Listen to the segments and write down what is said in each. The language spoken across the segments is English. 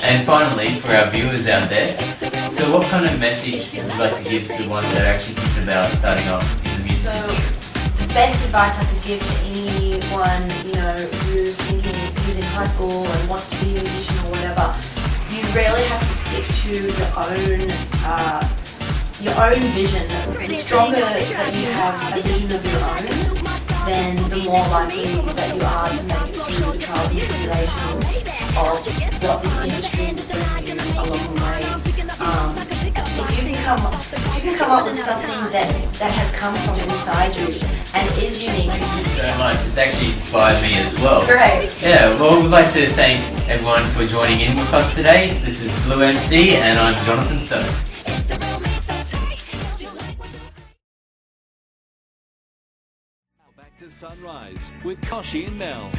And finally, for our viewers out there, so what kind of message would you like to give to ones that are actually thinking about starting off in the music industry? The best advice I could give to anyone, who's thinking, who's in high school and wants to be a musician or whatever, you really have to stick to your own vision. The stronger that you have a vision of your own, then the more likely that you are to make it through the trials and tribulations of what the industry will bring you along the way. If you can come up with something that has come from inside you and is unique. Thank you so much. It's actually inspired me as well. Great. Yeah, well, we'd like to thank everyone for joining in with us today. This is Blue MC and I'm Jonathan Stone. Back to Sunrise with Kochie and Mel.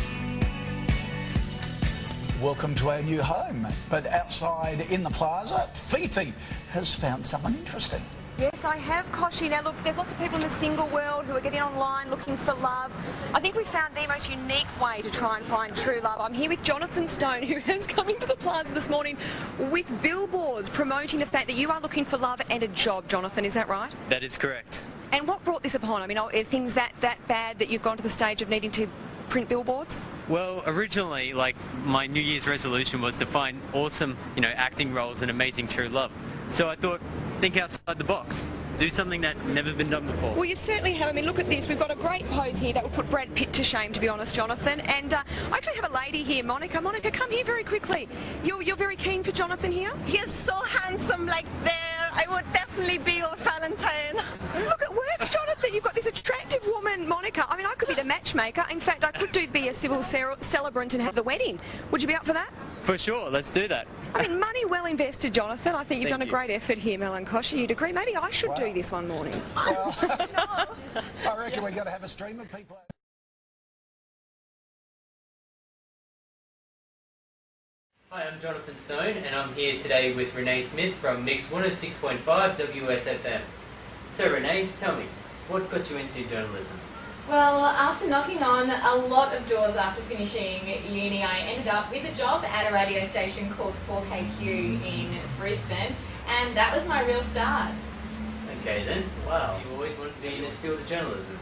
Welcome to our new home, but outside in the plaza, Fifi has found someone interesting. Yes, I have, Kochie. Now look, there's lots of people in the single world who are getting online looking for love. I think we found the most unique way to try and find true love. I'm here with Jonathan Stone, who has come into the plaza this morning with billboards promoting the fact that you are looking for love and a job, Jonathan, is that right? That is correct. And what brought this upon? I mean, are things that bad that you've gone to the stage of needing to print billboards? Well, originally, my New Year's resolution was to find awesome, acting roles and amazing true love. So I thought, think outside the box. Do something that's never been done before. Well, you certainly have. I mean, look at this. We've got a great pose here that will put Brad Pitt to shame, to be honest, Jonathan. And I actually have a lady here, Monica. Monica, come here very quickly. You're very keen for Jonathan here? He is so handsome like there. I would definitely be your Valentine. Look, it works, Jonathan. You've got this attractive woman, Monica. I mean, I could be the matchmaker. In fact, I could be a civil celebrant and have the wedding. Would you be up for that? For sure, let's do that. I mean, money well invested, Jonathan. I think you've done a great effort here, Mel and Kochie. You'd agree? Maybe I should do this one morning. Well, I reckon we've got to have a stream of people. Hi, I'm Jonathan Stone and I'm here today with Renee Smith from Mix 106.5 WSFM. So Renee, tell me, what got you into journalism? Well, after knocking on a lot of doors after finishing uni, I ended up with a job at a radio station called 4KQ in Brisbane, and that was my real start. Okay then, wow, you always wanted to be in this field of journalism?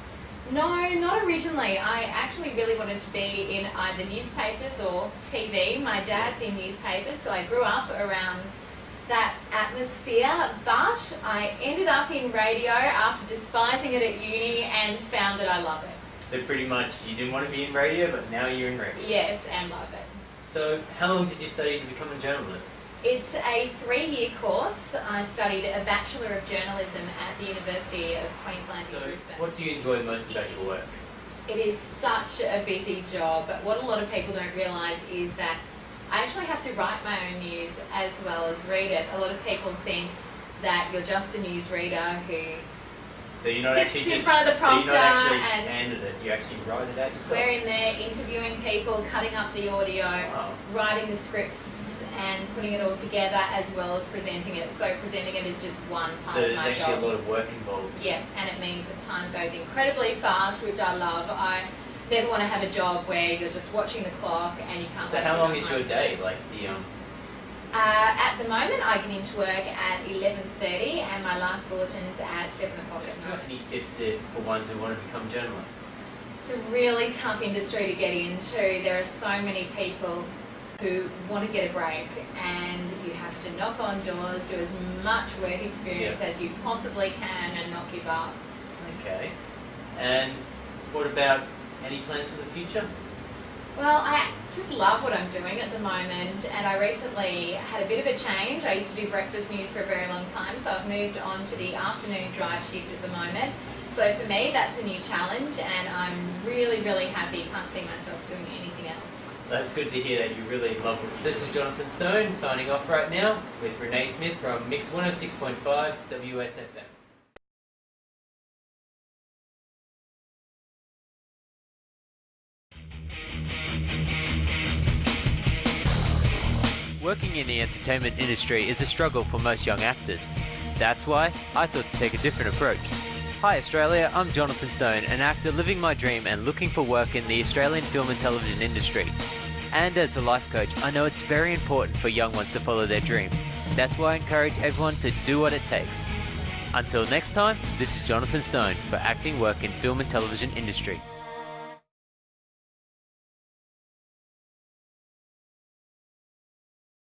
No, not originally. I actually really wanted to be in either newspapers or TV. My dad's in newspapers, so I grew up around that atmosphere, but I ended up in radio after despising it at uni and found that I love it. So pretty much you didn't want to be in radio, but now you're in radio? Yes, and love it. So how long did you study to become a journalist? It's a 3-year course. I studied a Bachelor of Journalism at the University of Queensland in Brisbane. What do you enjoy most about your work? It is such a busy job, but what a lot of people don't realise is that I actually have to write my own news as well as read it. A lot of people think that you're just the news reader who So you're not sits actually in just, front of the prompter so you're not actually and handed it, you actually write it out yourself? we're in there interviewing people, cutting up the audio, Wow. writing the scripts and putting it all together as well as presenting it. So presenting it is just one part So of there's my actually job. a lot of work involved. Yeah, and it means that time goes incredibly fast, which I love. I never want to have a job where you're just watching the clock and you can't So wait how to long go is home. your day? Like the At the moment, I get into work at 11:30 and my last bulletin's at 7 o'clock at Have you got night. any tips for ones who want to become journalists? It's a really tough industry to get into. There are so many people who want to get a break, and you have to knock on doors, do as much work experience as you possibly can and not give up. Okay. And what about any plans for the future? Well, I just love what I'm doing at the moment, and I recently had a bit of a change. I used to do breakfast news for a very long time, so I've moved on to the afternoon drive shift at the moment. So for me, that's a new challenge, and I'm really, really happy. Can't see myself doing anything else. That's good to hear that you really love it. So this is Jonathan Stone signing off right now with Renee Smith from Mix 106.5 WSFM. Working in the entertainment industry is a struggle for most young actors. That's why I thought to take a different approach. Hi Australia, I'm Jonathan Stone, an actor living my dream and looking for work in the Australian film and television industry. And as a life coach, I know it's very important for young ones to follow their dreams. That's why I encourage everyone to do what it takes. Until next time, this is Jonathan Stone for Acting Work in Film and Television Industry.